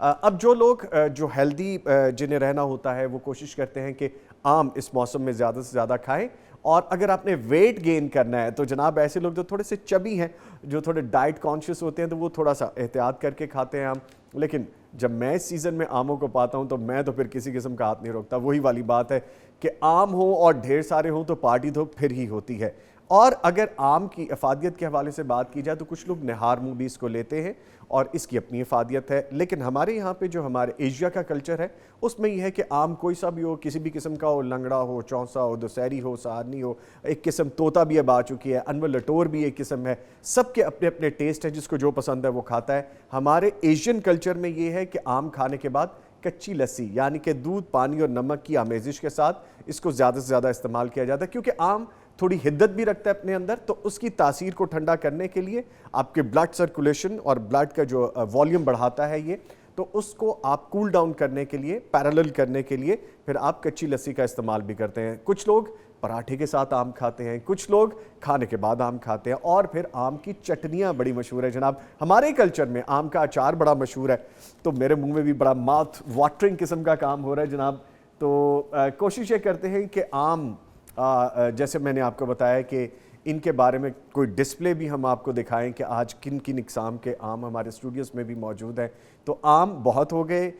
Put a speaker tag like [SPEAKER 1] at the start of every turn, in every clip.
[SPEAKER 1] اب جو لوگ جو ہیلدی جنہیں رہنا ہوتا ہے وہ کوشش کرتے ہیں کہ آم اس موسم میں زیادہ سے زیادہ کھائیں، اور اگر آپ نے ویٹ گین کرنا ہے تو جناب ایسے لوگ جو تھوڑے سے چبی ہیں، جو تھوڑے ڈائٹ کانشیس ہوتے ہیں، تو وہ تھوڑا سا احتیاط کر کے کھاتے ہیں آم. لیکن جب میں اس سیزن میں آموں کو پاتا ہوں تو میں تو پھر کسی قسم کا ہاتھ نہیں روکتا. وہی والی بات ہے کہ آم ہوں اور ڈھیر سارے ہوں تو پارٹی تو پھر ہی ہوتی ہے. اور اگر آم کی افادیت کے حوالے سے بات کی جائے تو کچھ لوگ نہار منہ بھی اس کو لیتے ہیں اور اس کی اپنی افادیت ہے. لیکن ہمارے یہاں پہ جو ہمارے ایشیا کا کلچر ہے اس میں یہ ہے کہ آم کوئی سا بھی ہو، کسی بھی قسم کا ہو، لنگڑا ہو، چونسا ہو، دسہری ہو، سہارنی ہو، ایک قسم طوطا بھی اب آ چکی ہے، انور لٹور بھی ایک قسم ہے، سب کے اپنے اپنے ٹیسٹ ہیں، جس کو جو پسند ہے وہ کھاتا ہے. ہمارے ایشین کلچر میں یہ ہے کہ آم کھانے کے بعد کچی لسی یعنی کہ دودھ، پانی اور نمک کی آمیزش کے ساتھ اس کو زیادہ سے زیادہ استعمال کیا جاتا ہے، کیونکہ آم تھوڑی حدت بھی رکھتا ہے اپنے اندر. تو اس کی تاثیر کو ٹھنڈا کرنے کے لیے، آپ کے بلڈ سرکولیشن اور بلڈ کا جو والیوم بڑھاتا ہے یہ، تو اس کو آپ کول ڈاؤن کرنے کے لیے، پیرالل کرنے کے لیے پھر آپ کچی لسی کا استعمال بھی کرتے ہیں. کچھ لوگ پراٹھے کے ساتھ آم کھاتے ہیں، کچھ لوگ کھانے کے بعد آم کھاتے ہیں، اور پھر آم کی چٹنیاں بڑی مشہور ہیں جناب. ہمارے کلچر میں آم کا اچار بڑا مشہور ہے، تو میرے منہ میں بھی بڑا ماؤتھ واٹرنگ قسم کا کام ہو رہا ہے جناب. تو کوشش یہ کرتے ہیں کہ آم، جیسے میں نے آپ کو بتایا کہ ان کے بارے میں کوئی ڈسپلے بھی ہم آپ کو دکھائیں کہ آج کن کن اقسام کے آم ہمارے اسٹوڈیوز میں بھی موجود ہیں. تو آم بہت ہو گئے،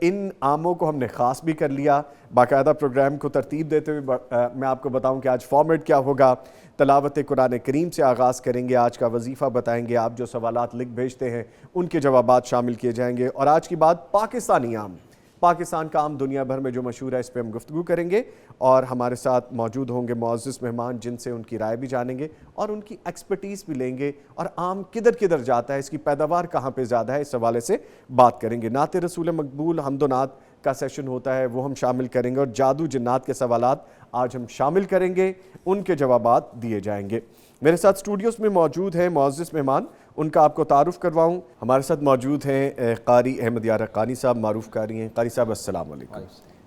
[SPEAKER 1] ان آموں کو ہم نے خاص بھی کر لیا. باقاعدہ پروگرام کو ترتیب دیتے ہوئے میں آپ کو بتاؤں کہ آج فارمیٹ کیا ہوگا. تلاوت قرآن کریم سے آغاز کریں گے، آج کا وظیفہ بتائیں گے، آپ جو سوالات لکھ بھیجتے ہیں ان کے جوابات شامل کیے جائیں گے، اور آج کی بات پاکستانی آم، پاکستان کا آم دنیا بھر میں جو مشہور ہے، اس پہ ہم گفتگو کریں گے. اور ہمارے ساتھ موجود ہوں گے معزز مہمان جن سے ان کی رائے بھی جانیں گے اور ان کی ایکسپرٹیز بھی لیں گے، اور آم کدھر کدھر جاتا ہے، اس کی پیداوار کہاں پہ زیادہ ہے، اس حوالے سے بات کریں گے. نعت رسول مقبول، حمد و نعت کا سیشن ہوتا ہے، وہ ہم شامل کریں گے، اور جادو جنات کے سوالات آج ہم شامل کریں گے، ان کے جوابات دیے جائیں گے. میرے ساتھ اسٹوڈیوز میں موجود ہیں معزز مہمان، ان کا آپ کو تعارف کرواؤں. ہمارے ساتھ موجود ہیں قاری احمد یار حقانی صاحب، معروف قاری ہیں. قاری صاحب السلام علیکم،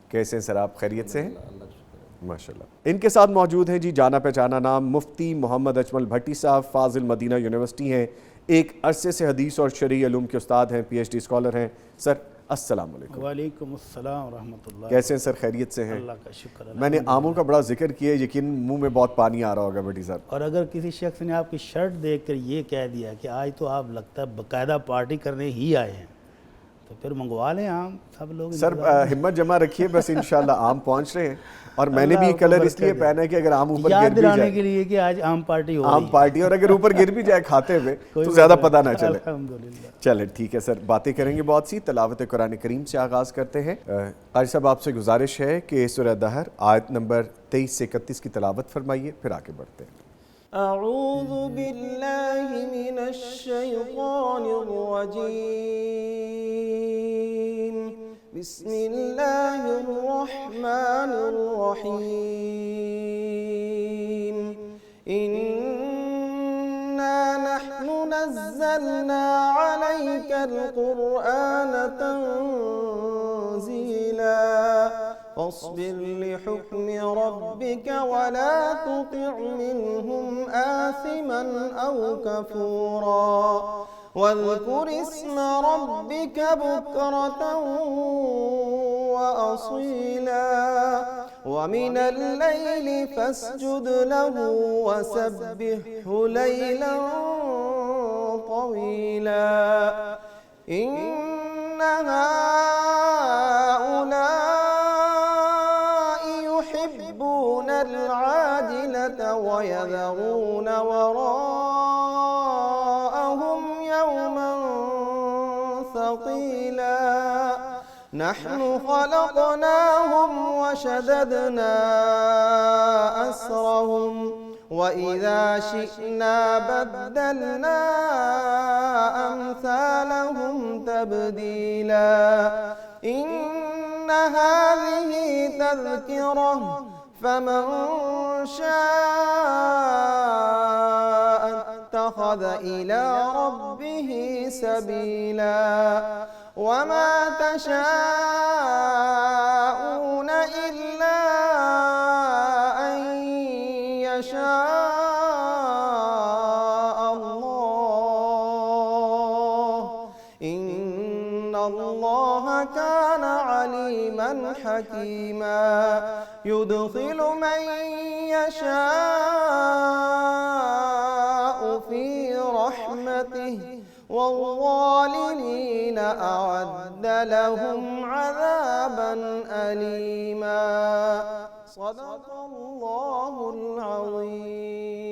[SPEAKER 1] کیسے ہیں سر آپ؟ خیریت سے ہیں؟ ماشاءاللہ. ان کے ساتھ موجود ہیں جی جانا پہچانا نام مفتی محمد اجمل بھٹی صاحب، فاضل مدینہ یونیورسٹی ہیں، ایک عرصے سے حدیث اور شرعی علوم کے استاد ہیں، پی ایچ ڈی اسکالر ہیں. سر السلام علیکم.
[SPEAKER 2] وعلیکم السلام ورحمۃ اللہ.
[SPEAKER 1] کیسے ہیں سر؟ خیریت سے ہیں؟
[SPEAKER 2] اللہ کا شکر.
[SPEAKER 1] میں نے آموں کا بڑا ذکر کیا، یقین منہ میں بہت پانی آ رہا ہوگا بھٹی صاحب.
[SPEAKER 2] اور اگر کسی شخص نے آپ کی شرٹ دیکھ کر یہ کہہ دیا کہ آج تو آپ لگتا ہے باقاعدہ پارٹی کرنے ہی آئے ہیں، تو پھر منگوا لیں آم سب لوگ.
[SPEAKER 1] سر ہمت جمع رکھیے، بس انشاءاللہ آم پہنچ رہے ہیں. اور میں نے بھی کلر اس لیے پہنا ہے کہ اگر آم اوپر گر
[SPEAKER 2] یاد
[SPEAKER 1] بھی
[SPEAKER 2] دلانے
[SPEAKER 1] جائے
[SPEAKER 2] کے لیے کہ آج آم پارٹی ہو رہی ہے.
[SPEAKER 1] آم پارٹی، اور اگر اوپر گر بھی جائے کھاتے ہوئے تو زیادہ پتہ نہ چلے.
[SPEAKER 2] الحمدللہ.
[SPEAKER 1] چلے ٹھیک ہے سر، باتیں کریں گے بہت سی. تلاوت قرآن کریم سے آغاز کرتے ہیں. قاری صاحب آپ سے گزارش ہے کہ سورہ دہر آیت نمبر 23 سے 31 کی تلاوت فرمائیے، پھر آگے بڑھتے ہیں.
[SPEAKER 3] اعوذ باللہ من الشیطان الرجیم، بسم اللہ الرحمن الرحیم. انا نحن نزلنا علیک القرآن تنزیلا فاصبر لحكم ربك ولا تطع منهم آثما أو كفورا واذكر اسم ربك بكرة وأصيلا ومن الليل فاسجد له وسبحه ليلا طويلا. إن ويذرون وراءهم يوما ثقيلا. نحن خلقناهم وشددنا أسرهم وإذا شئنا بدلنا أمثالهم تبديلا. إن هذه تذكرة فمن شاء اتخذ إلى ربه سبيلا. وما تشاءون إلا أن يشاء الله إن الله الله كان عليما حكيما يدخل من يشاء في رحمته والظالمين أعد لهم عذابا أليما صدق الله العظيم.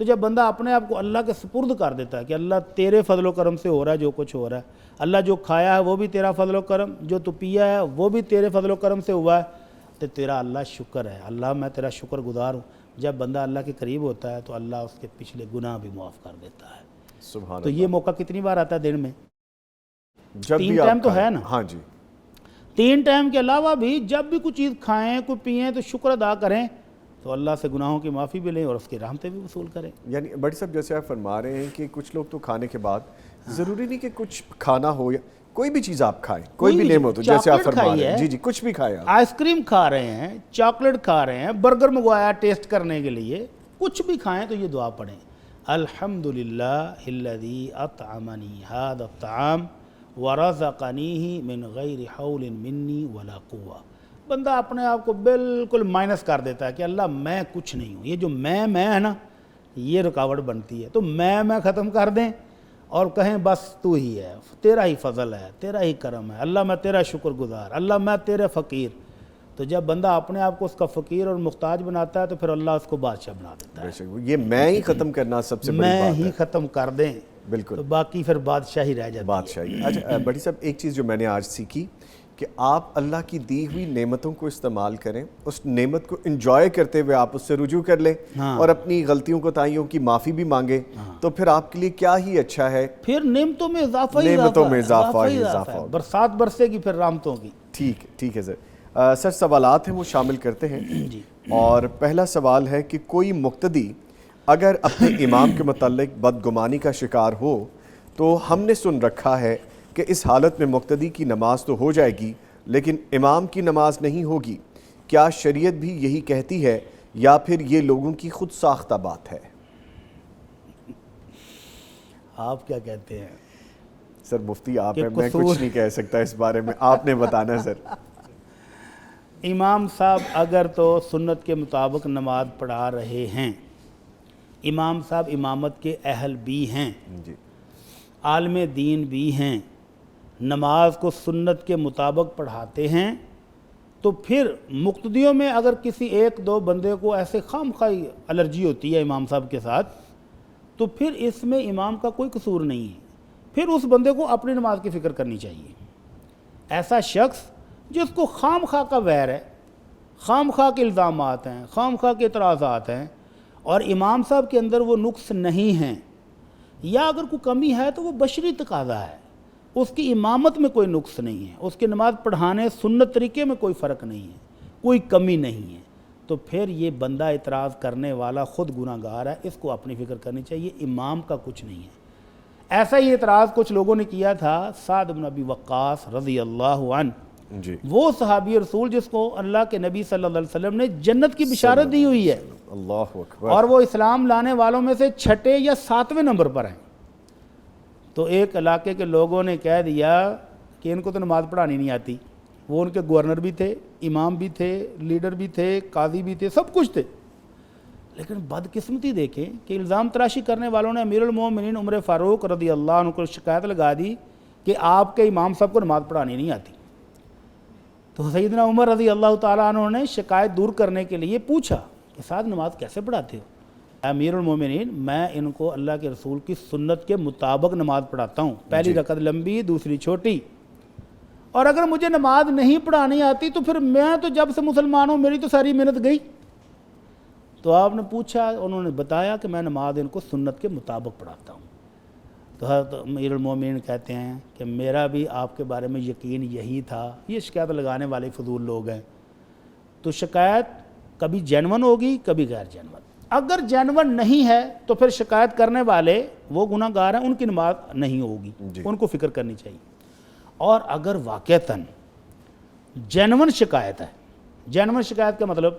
[SPEAKER 2] تو جب بندہ اپنے آپ کو اللہ کے سپرد کر دیتا ہے کہ اللہ تیرے فضل و کرم سے ہو رہا ہے جو کچھ ہو رہا ہے، اللہ جو کھایا ہے وہ بھی تیرا فضل و کرم، جو تو پیا ہے وہ بھی تیرے فضل و کرم سے ہوا ہے، تو تیرا اللہ شکر ہے، اللہ میں تیرا شکر گزار ہوں۔ جب بندہ اللہ کے قریب ہوتا ہے تو اللہ اس کے پچھلے گناہ بھی معاف کر دیتا ہے۔
[SPEAKER 1] سبحان
[SPEAKER 2] تو یہ موقع کتنی بار آتا ہے دن میں؟
[SPEAKER 1] جب بھی
[SPEAKER 2] 3
[SPEAKER 1] آپ
[SPEAKER 2] ٹائم تو
[SPEAKER 1] کھائیں۔
[SPEAKER 2] ہے نا؟
[SPEAKER 1] ہاں جی،
[SPEAKER 2] 3 ٹائم کے علاوہ بھی جب بھی کوئی چیز کھائیں، کوئی پئیں تو شکر ادا کریں، تو اللہ سے گناہوں کی معافی بھی لیں اور اس کی رحمتیں بھی وصول کریں۔
[SPEAKER 1] یعنی بڑی صاحب جیسے آپ فرما رہے ہیں کہ کچھ لوگ تو کھانے کے بعد ضروری نہیں کہ کچھ کھانا ہو یا کوئی بھی چیز آپ کھائیں، کوئی بھی نعمت ہو، جیسے آپ فرما رہے ہیں، جی جی کچھ بھی کھائیں آپ،
[SPEAKER 2] آئس کریم کھا رہے ہیں، چاکلیٹ کھا رہے ہیں، برگر منگوایا ٹیسٹ کرنے کے لیے، کچھ بھی کھائیں تو یہ دعا پڑھیں، الحمدللہ الذی اطعمنی ھذا الطعام ورزقنیہ من غیر حول منی ولا قوہ۔ بندہ اپنے آپ کو بالکل مائنس کر دیتا ہے کہ اللہ میں کچھ نہیں ہوں، یہ جو میں ہے نا یہ رکاوٹ بنتی ہے، تو میں ختم کر دیں اور کہیں بس تو ہی ہے، تیرا ہی فضل ہے، تیرا ہی کرم ہے، اللہ میں تیرا شکر گزار، اللہ میں تیرے فقیر۔ تو جب بندہ اپنے آپ کو اس کا فقیر اور محتاج بناتا ہے تو پھر اللہ اس کو بادشاہ بنا دیتا ہے۔
[SPEAKER 1] بے شک یہ میں ہی ختم کرنا سب سے بڑی
[SPEAKER 2] میں
[SPEAKER 1] بات
[SPEAKER 2] ہی
[SPEAKER 1] ہے،
[SPEAKER 2] ختم کر دیں
[SPEAKER 1] بالکل
[SPEAKER 2] تو باقی پھر بادشاہی رہ جاتی ہے۔
[SPEAKER 1] بادشاہی۔ اچھا بڑی صاحب ایک چیز جو میں نے آج سیکھی کہ آپ اللہ کی دی ہوئی نعمتوں کو استعمال کریں، اس نعمت کو انجوائے کرتے ہوئے آپ اس سے رجوع کر لیں اور اپنی غلطیوں کوتاہیوں کی معافی بھی مانگیں، تو پھر آپ کے لیے کیا ہی اچھا ہے۔
[SPEAKER 2] پھر نعمتوں میں اضافہ ہی
[SPEAKER 1] نعمتوں میں
[SPEAKER 2] اضافہ
[SPEAKER 1] ہی
[SPEAKER 2] ہے،
[SPEAKER 1] اضافہ۔
[SPEAKER 2] برسات برسے گی پھر رحمتوں کی۔
[SPEAKER 1] ٹھیک ہے سر سوالات ہیں وہ شامل کرتے ہیں، اور پہلا سوال ہے کہ کوئی مقتدی اگر اپنے امام کے متعلق بدگمانی کا شکار ہو تو ہم نے سن رکھا ہے کہ اس حالت میں مقتدی کی نماز تو ہو جائے گی لیکن امام کی نماز نہیں ہوگی، کیا شریعت بھی یہی کہتی ہے یا پھر یہ لوگوں کی خود ساختہ بات ہے؟
[SPEAKER 2] آپ کیا کہتے ہیں؟
[SPEAKER 1] سر مفتی آپ ہیں، میں کچھ نہیں کہہ سکتا اس بارے میں، آپ نے بتانا ہے سر۔
[SPEAKER 2] امام صاحب اگر تو سنت کے مطابق نماز پڑھا رہے ہیں، امام صاحب امامت کے اہل بھی ہیں،
[SPEAKER 1] جی
[SPEAKER 2] عالم دین بھی ہیں، نماز کو سنت کے مطابق پڑھاتے ہیں، تو پھر مقتدیوں میں اگر کسی 1-2 بندے کو ایسے خامخواہی الرجی ہوتی ہے امام صاحب کے ساتھ، تو پھر اس میں امام کا کوئی قصور نہیں ہے، پھر اس بندے کو اپنی نماز کی فکر کرنی چاہیے۔ ایسا شخص جس کو خام خواہ کا ویر ہے، خام خواہ کے الزامات ہیں، خام خواہ کے اعتراضات ہیں، اور امام صاحب کے اندر وہ نقص نہیں ہیں، یا اگر کوئی کمی ہے تو وہ بشری تقاضا ہے، اس کی امامت میں کوئی نقص نہیں ہے، اس کی نماز پڑھانے سنت طریقے میں کوئی فرق نہیں ہے، کوئی کمی نہیں ہے، تو پھر یہ بندہ اعتراض کرنے والا خود گناہ گار ہے، اس کو اپنی فکر کرنی چاہیے، امام کا کچھ نہیں ہے۔ ایسا ہی اعتراض کچھ لوگوں نے کیا تھا سعد بن ابی وقاص رضی اللہ عنہ،
[SPEAKER 1] جی
[SPEAKER 2] وہ صحابی رسول جس کو اللہ کے نبی صلی اللہ علیہ وسلم نے جنت کی بشارت دی ہوئی ہے،
[SPEAKER 1] اللہ اکبر،
[SPEAKER 2] اور وہ اسلام لانے والوں میں سے 6 یا 7ویں نمبر پر ہیں۔ تو ایک علاقے کے لوگوں نے کہہ دیا کہ ان کو تو نماز پڑھانی نہیں آتی، وہ ان کے گورنر بھی تھے، امام بھی تھے، لیڈر بھی تھے، قاضی بھی تھے، سب کچھ تھے، لیکن بدقسمتی دیکھیں کہ الزام تراشی کرنے والوں نے امیر المومنین عمر فاروق رضی اللہ عنہ کو شکایت لگا دی کہ آپ کے امام صاحب کو نماز پڑھانی نہیں آتی۔ تو سیدنا عمر رضی اللہ تعالیٰ عنہ نے شکایت دور کرنے کے لیے پوچھا کہ صاحب نماز کیسے پڑھاتے ہو؟ امیر المومنین میں ان کو اللہ کے رسول کی سنت کے مطابق نماز پڑھاتا ہوں، پہلی رکعت لمبی دوسری چھوٹی، اور اگر مجھے نماز نہیں پڑھانی آتی تو پھر میں تو جب سے مسلمان ہوں میری تو ساری محنت گئی۔ تو آپ نے پوچھا، انہوں نے بتایا کہ میں نماز ان کو سنت کے مطابق پڑھاتا ہوں۔ تو حضرت امیر المومنین کہتے ہیں کہ میرا بھی آپ کے بارے میں یقین یہی تھا، یہ شکایت لگانے والے فضول لوگ ہیں۔ تو شکایت کبھی جینون ہوگی کبھی غیر جینون، اگر جینون نہیں ہے تو پھر شکایت کرنے والے وہ گناہ گار ہیں، ان کی نماز نہیں ہوگی، ان کو فکر کرنی چاہیے۔ اور اگر واقعتاً جینون شکایت ہے، جینون شکایت کا مطلب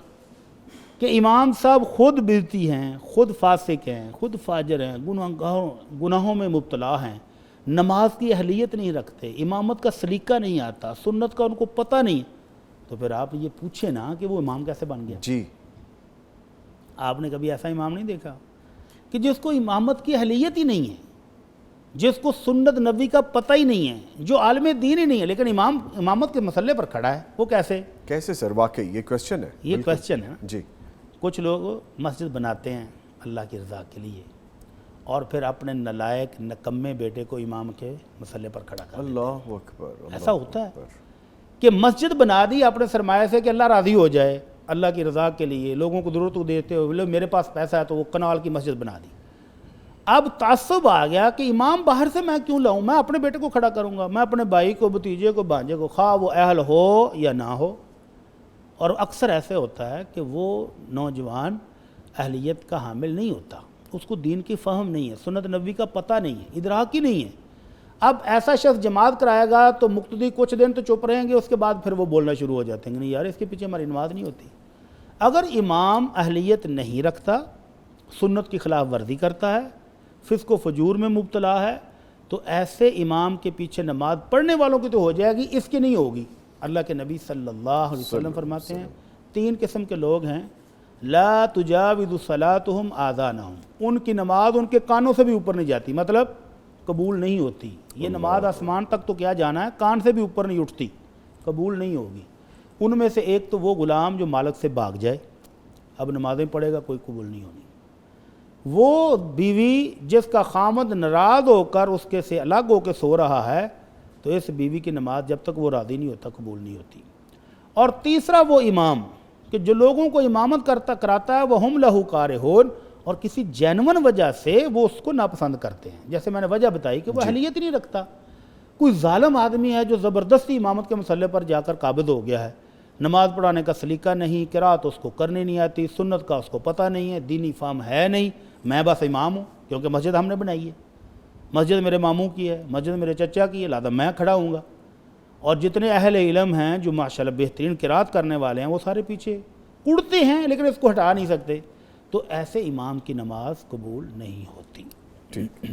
[SPEAKER 2] کہ امام صاحب خود بدعتی ہیں، خود فاسق ہیں، خود فاجر ہیں، گناہوں میں مبتلا ہیں، نماز کی اہلیت نہیں رکھتے، امامت کا سلیقہ نہیں آتا، سنت کا ان کو پتہ نہیں، تو پھر آپ یہ پوچھیں نا کہ وہ امام کیسے بن گیا؟
[SPEAKER 1] جی
[SPEAKER 2] آپ نے کبھی ایسا امام نہیں دیکھا کہ جس کو امامت کی اہلیت ہی نہیں ہے، جس کو سنت نبی کا پتہ ہی نہیں ہے، جو عالم دین ہی نہیں ہے، لیکن امامت کے مسئلے پر کھڑا ہے؟ وہ کیسے
[SPEAKER 1] سر؟ واقعی یہ کوشچن ہے،
[SPEAKER 2] یہ کوشچن ہے نا۔
[SPEAKER 1] جی
[SPEAKER 2] کچھ لوگ مسجد بناتے ہیں، اللہ کی رضا کے لیے، اور پھر اپنے نالائق نکمے بیٹے کو امام کے مسلح پر کھڑا کر
[SPEAKER 1] اللہ اکبر،
[SPEAKER 2] ایسا ہوتا ہے کہ مسجد بنا دی اپنے سرمایہ سے کہ اللہ راضی ہو جائے، اللہ کی رضا کے لیے، لوگوں کو ضرورت کو دیتے ہوئے، میرے پاس پیسہ ہے تو وہ کنال کی مسجد بنا دی۔ اب تعصب آ گیا کہ امام باہر سے میں کیوں لاؤں، میں اپنے بیٹے کو کھڑا کروں گا، میں اپنے بھائی کو، بھتیجے کو، بھانجے کو، خواہ وہ اہل ہو یا نہ ہو۔ اور اکثر ایسے ہوتا ہے کہ وہ نوجوان اہلیت کا حامل نہیں ہوتا، اس کو دین کی فہم نہیں ہے، سنت نبوی کا پتہ نہیں ہے، ادراک ہی نہیں ہے۔ اب ایسا شخص جماعت کرائے گا تو مقتدی کچھ دن تو چپ رہیں گے، اس کے بعد پھر وہ بولنا شروع ہو جاتے ہیں کہ نہیں یار اس کے پیچھے ہماری نماز نہیں ہوتی۔ اگر امام اہلیت نہیں رکھتا، سنت کی خلاف ورزی کرتا ہے، فسق و فجور میں مبتلا ہے، تو ایسے امام کے پیچھے نماز پڑھنے والوں کی تو ہو جائے گی، اس کی نہیں ہوگی۔ اللہ کے نبی صلی اللہ علیہ وسلم فرماتے ہیں 3 قسم کے لوگ ہیں، لا تجاوز صلاتهم آذانهم، ان کی نماز ان کے کانوں سے بھی اوپر نہیں جاتی، مطلب قبول نہیں ہوتی۔ یہ نماز آسمان تک تو کیا جانا ہے، کان سے بھی اوپر نہیں اٹھتی، قبول نہیں ہوگی۔ ان میں سے ایک تو وہ غلام جو مالک سے بھاگ جائے، اب نمازیں پڑھے گا کوئی قبول نہیں ہونی۔ وہ بیوی جس کا خامد ناراض ہو کر اس کے سے الگ ہو کے سو رہا ہے، تو اس بیوی کی نماز جب تک وہ راضی نہیں ہوتا قبول نہیں ہوتی۔ اور تیسرا وہ امام کہ جو لوگوں کو امامت کراتا ہے، وہ ہم لہو کارہون، اور کسی جینون وجہ سے وہ اس کو ناپسند کرتے ہیں، جیسے میں نے وجہ بتائی کہ وہ اہلیت نہیں رکھتا۔ کوئی ظالم آدمی ہے جو زبردستی امامت کے مسئلے پر جا کر قابض ہو گیا ہے، نماز پڑھانے کا سلیقہ نہیں، قرات اس کو کرنے نہیں آتی، سنت کا اس کو پتہ نہیں ہے، دینی فہم ہے نہیں، میں بس امام ہوں کیونکہ مسجد ہم نے بنائی ہے، مسجد میرے ماموں کی ہے، مسجد میرے چچا کی ہے، لہذا میں کھڑا ہوں گا۔ اور جتنے اہل علم ہیں جو ماشاءاللہ بہترین قرات کرنے والے ہیں، وہ سارے پیچھے اڑتے ہیں لیکن اس کو ہٹا نہیں سکتے، تو ایسے امام کی نماز قبول نہیں ہوتی۔
[SPEAKER 1] ٹھیک،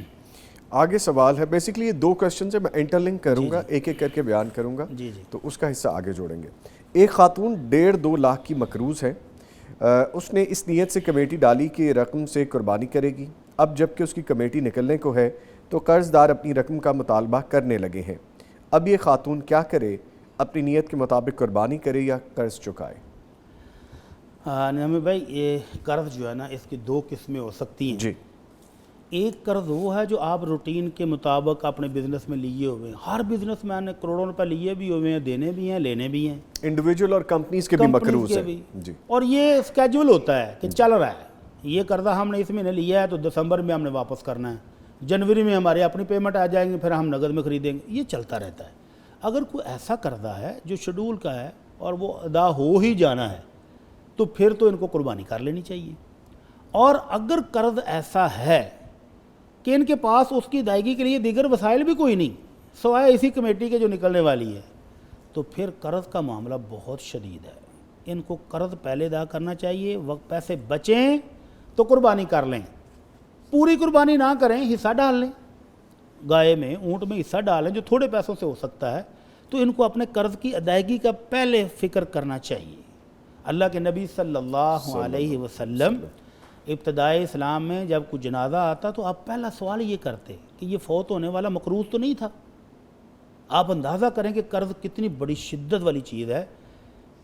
[SPEAKER 1] آگے سوال ہے، بیسیکلی یہ 2 کوسچن سے میں انٹر لنک کروں گا، ایک ایک کر کے بیان کروں گا، تو اس کا حصہ آگے جوڑیں گے۔ ایک خاتون 1.5-2 لاکھ کی مقروض ہے، اس نے اس نیت سے کمیٹی ڈالی کہ رقم سے قربانی کرے گی، اب جب کہ اس کی کمیٹی نکلنے کو ہے تو قرض دار اپنی رقم کا مطالبہ کرنے لگے ہیں، اب یہ خاتون کیا کرے، اپنی نیت کے مطابق قربانی کرے یا قرض چکائے؟
[SPEAKER 2] نعمی بھائی، یہ قرض جو ہے نا، اس کی 2 قسمیں ہو سکتی ہیں۔
[SPEAKER 1] جی،
[SPEAKER 2] ایک قرض وہ ہے جو آپ روٹین کے مطابق اپنے بزنس میں لیے ہوئے ہیں، ہر بزنس مین نے کروڑوں روپے لیے بھی ہوئے ہیں، دینے بھی ہیں، لینے بھی ہیں،
[SPEAKER 1] انڈیویجول اور کمپنیز کے بھی مقروض ہیں۔ جی،
[SPEAKER 2] اور یہ اسکیجول ہوتا ہے کہ چل رہا ہے، یہ قرضہ ہم نے اس مہینے لیا ہے تو دسمبر میں ہم نے واپس کرنا ہے، جنوری میں ہماری اپنی پیمنٹ آ جائیں گی، پھر ہم نقد میں خریدیں گے، یہ چلتا رہتا ہے۔ اگر کوئی ایسا قرضہ ہے جو شیڈول کا ہے اور وہ ادا ہو ہی جانا ہے، تو پھر تو ان کو قربانی کر لینی چاہیے۔ اور اگر قرض ایسا ہے کہ ان کے پاس اس کی ادائیگی کے لیے دیگر وسائل بھی کوئی نہیں سوائے اسی کمیٹی کے جو نکلنے والی ہے، تو پھر قرض کا معاملہ بہت شدید ہے، ان کو قرض پہلے ادا کرنا چاہیے، وقت پیسے بچیں تو قربانی کر لیں، پوری قربانی نہ کریں، حصہ ڈال لیں، گائے میں، اونٹ میں حصہ ڈالیں جو تھوڑے پیسوں سے ہو سکتا ہے، تو ان کو اپنے قرض کی ادائیگی کا پہلے فکر کرنا چاہیے۔ اللہ کے نبی صلی اللہ علیہ وسلم ابتدائی اسلام میں جب کوئی جنازہ آتا تو آپ پہلا سوال یہ کرتے کہ یہ فوت ہونے والا مقروض تو نہیں تھا؟ آپ اندازہ کریں کہ قرض کتنی بڑی شدت والی چیز ہے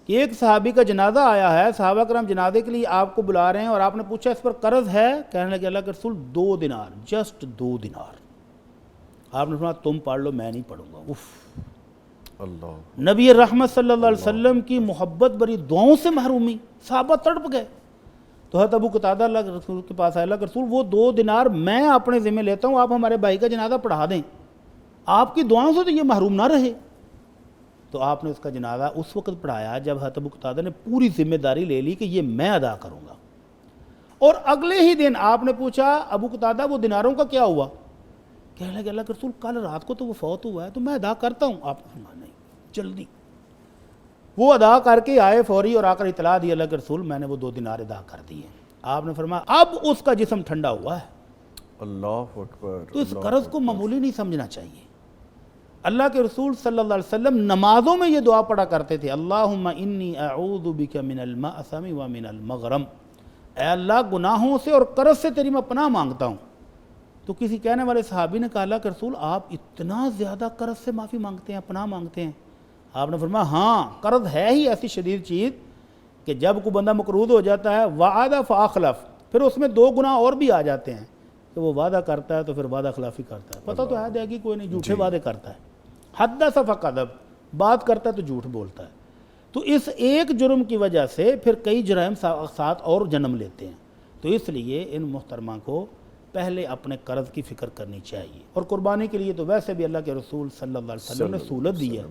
[SPEAKER 2] کہ ایک صحابی کا جنازہ آیا ہے، صحابہ کرام جنازے کے لیے آپ کو بلا رہے ہیں اور آپ نے پوچھا اس پر قرض ہے؟ کہنے لگے اللہ کے رسول 2 دینار، جسٹ 2 دینار۔ آپ نے فرمایا تم پڑھ لو، میں نہیں پڑھوں گا۔
[SPEAKER 1] اللہ،
[SPEAKER 2] نبی رحمت صلی اللہ علیہ وسلم کی محبت بری دعاؤں سے محرومی، صحابہ تڑپ گئے۔ تو حضرت ابو قتادہ اللہ کے رسول کے پاس آئے، اللہ کے رسول وہ 2 دینار میں اپنے ذمہ لیتا ہوں، آپ ہمارے بھائی کا جنازہ پڑھا دیں، آپ کی دعاؤں سے تو یہ محروم نہ رہے۔ تو آپ نے اس کا جنازہ اس وقت پڑھایا جب حضرت ابو قتادہ نے پوری ذمہ داری لے لی کہ یہ میں ادا کروں گا۔ اور اگلے ہی دن آپ نے پوچھا ابو قتادہ وہ دیناروں کا کیا ہوا؟ کہنے لگے اللہ کے رسول کل رات کو تو وہ فوت ہوا ہے تو میں ادا کرتا ہوں۔ آپ نے فرمایا نہیں، جلدی۔ وہ ادا کر کے آئے فوری اور آ کر اطلاع دی اللہ کے رسول میں نے وہ 2 دینار ادا کر دیے۔ آپ نے فرمایا اب اس کا جسم ٹھنڈا ہوا ہے۔
[SPEAKER 1] اللہ اکبر۔
[SPEAKER 2] تو اس قرض کو معمولی نہیں سمجھنا چاہیے۔ اللہ کے رسول صلی اللہ علیہ وسلم نمازوں میں یہ دعا پڑھا کرتے تھے، اللہم انی اعوذ بک من المأثم ومن المغرم، اے اللہ گناہوں سے اور قرض سے تیری میں پناہ مانگتا ہوں۔ تو کسی کہنے والے صحابی نے کہا اللہ کے رسول آپ اتنا زیادہ قرض سے معافی مانگتے ہیں، پناہ مانگتے ہیں؟ آپ نے فرمایا ہاں، قرض ہے ہی ایسی شدید چیز کہ جب کوئی بندہ مقروض ہو جاتا ہے وعدہ فاخلف، پھر اس میں 2 گناہ اور بھی آ جاتے ہیں کہ وہ وعدہ کرتا ہے تو پھر وعدہ خلافی کرتا ہے، پتہ تو ہے دے گی کوئی نہیں، جھوٹے وعدے کرتا ہے، حدث فکذب، بات کرتا ہے تو جھوٹ بولتا ہے۔ تو اس ایک جرم کی وجہ سے پھر کئی جرائم ساتھ اور جنم لیتے ہیں۔ تو اس لیے ان محترمہ کو پہلے اپنے قرض کی فکر کرنی چاہیے، اور قربانی کے لیے تو ویسے بھی اللہ کے رسول صلی اللہ علیہ وسلم نے سہولت دی ہے،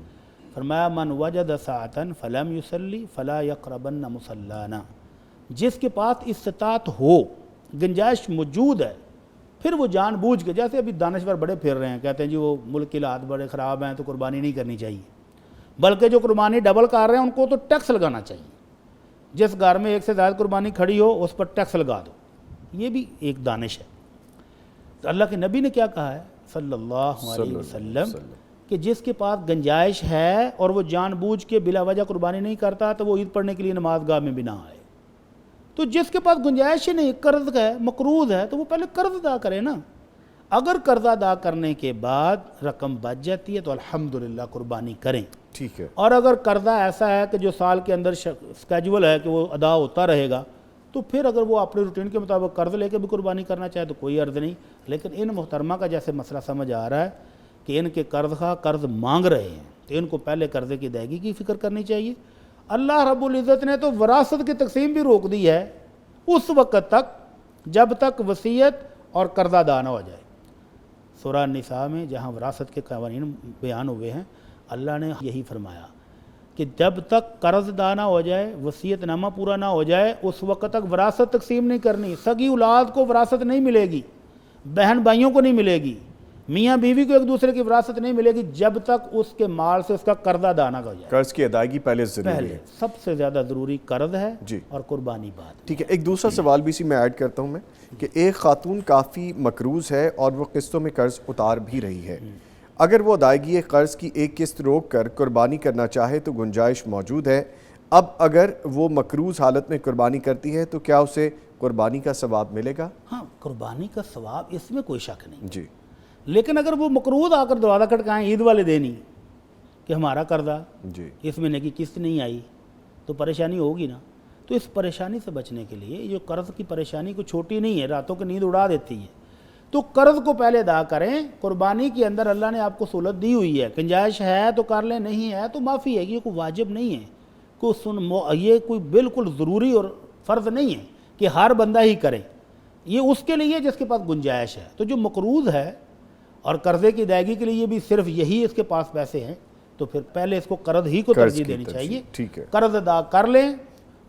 [SPEAKER 2] فرمایا من وجد ساعۃ فلم یصلی فلا یقربن مصلانا، جس کے پاس استطاعت ہو، گنجائش موجود ہے، پھر وہ جان بوجھ کے، جیسے ابھی دانشور بڑے پھر رہے ہیں، کہتے ہیں جی وہ ملک کے حالات بڑے خراب ہیں تو قربانی نہیں کرنی چاہیے، بلکہ جو قربانی ڈبل کر رہے ہیں ان کو تو ٹیکس لگانا چاہیے، جس گھر میں ایک سے زائد قربانی کھڑی ہو اس پر ٹیکس لگا دو، یہ بھی ایک دانش ہے۔ تو اللہ کے نبی نے کیا کہا ہے صلی اللہ علیہ وسلم کہ جس کے پاس گنجائش ہے اور وہ جان بوجھ کے بلا وجہ قربانی نہیں کرتا تو وہ عید پڑھنے کے لیے نماز گاہ میں بھی نہ آئے۔ تو جس کے پاس گنجائش ہی نہیں، قرض ہے، مقروض ہے، تو وہ پہلے قرض ادا کرے نا۔ اگر قرض ادا کرنے کے بعد رقم بچ جاتی ہے تو الحمدللہ قربانی کریں،
[SPEAKER 1] ٹھیک ہے۔
[SPEAKER 2] اور اگر قرضہ ایسا ہے کہ جو سال کے اندر اسکیجول ہے کہ وہ ادا ہوتا رہے گا، تو پھر اگر وہ اپنے روٹین کے مطابق قرض لے کے بھی قربانی کرنا چاہے تو کوئی عرض نہیں۔ لیکن ان محترمہ کا جیسے مسئلہ سمجھ آ رہا ہے کہ ان کے قرض خواہ قرض مانگ رہے ہیں، تو ان کو پہلے قرضے کی ادائیگی کی فکر کرنی چاہیے۔ اللہ رب العزت نے تو وراثت کی تقسیم بھی روک دی ہے اس وقت تک جب تک وصیت اور قرض ادا نہ ہو جائے۔ سورہ النساء میں جہاں وراثت کے قوانین بیان ہوئے ہیں، اللہ نے یہی فرمایا کہ جب تک قرض ادا نہ ہو جائے، وصیت نامہ پورا نہ ہو جائے، اس وقت تک وراثت تقسیم نہیں کرنی۔ سگی اولاد کو وراثت نہیں ملے گی، بہن بھائیوں کو نہیں ملے گی، میاں بیوی کو ایک دوسرے کی وراثت نہیں ملے گی جب تک اس کے مال سے اس کا قرض ادا نہ ہو جائے۔
[SPEAKER 1] قرض کی ادائیگی پہلے ضروری
[SPEAKER 2] پہلے
[SPEAKER 1] ہے۔
[SPEAKER 2] سب سے زیادہ ضروری قرض ہے
[SPEAKER 1] جی،
[SPEAKER 2] اور قربانی بعد۔
[SPEAKER 1] ٹھیک ہے۔ ایک دوسرا سوال بھی اسی میں ایڈ کرتا ہوں میں کہ ایک خاتون کافی مقروض ہے اور وہ قسطوں میں قرض اتار بھی رہی ہے، اگر وہ ادائیگی قرض کی ایک قسط روک کر قربانی کرنا چاہے تو گنجائش موجود ہے۔ اب اگر وہ مقروض حالت میں قربانی کرتی ہے تو کیا اسے قربانی کا ثواب ملے گا؟
[SPEAKER 2] ہاں، قربانی کا ثواب اس میں کوئی شک نہیں،
[SPEAKER 1] جی،
[SPEAKER 2] لیکن اگر وہ مقروض آ کر دروازہ کھٹکائیں عید والے دن ہی کہ ہمارا قرضہ
[SPEAKER 1] جی،
[SPEAKER 2] اس مہینے کی قسط نہیں آئی، تو پریشانی ہوگی نا۔ تو اس پریشانی سے بچنے کے لیے جو قرض کی پریشانی کو چھوٹی نہیں ہے، راتوں کی نیند اڑا دیتی ہے، تو قرض کو پہلے ادا کریں۔ قربانی کے اندر اللہ نے آپ کو سہولت دی ہوئی ہے، گنجائش ہے تو کر لیں، نہیں ہے تو معافی ہے، یہ کوئی واجب نہیں ہے، یہ کوئی بالکل ضروری اور فرض نہیں ہے کہ ہر بندہ ہی کرے، یہ اس کے لیے جس کے پاس گنجائش ہے۔ تو جو مقروض ہے اور قرضے کی ادائیگی کے لیے بھی صرف یہی اس کے پاس پیسے ہیں، تو پھر پہلے اس کو قرض ہی کو ترجیح دینی چاہیے،
[SPEAKER 1] ٹھیک ہے،
[SPEAKER 2] قرض ادا کر لیں،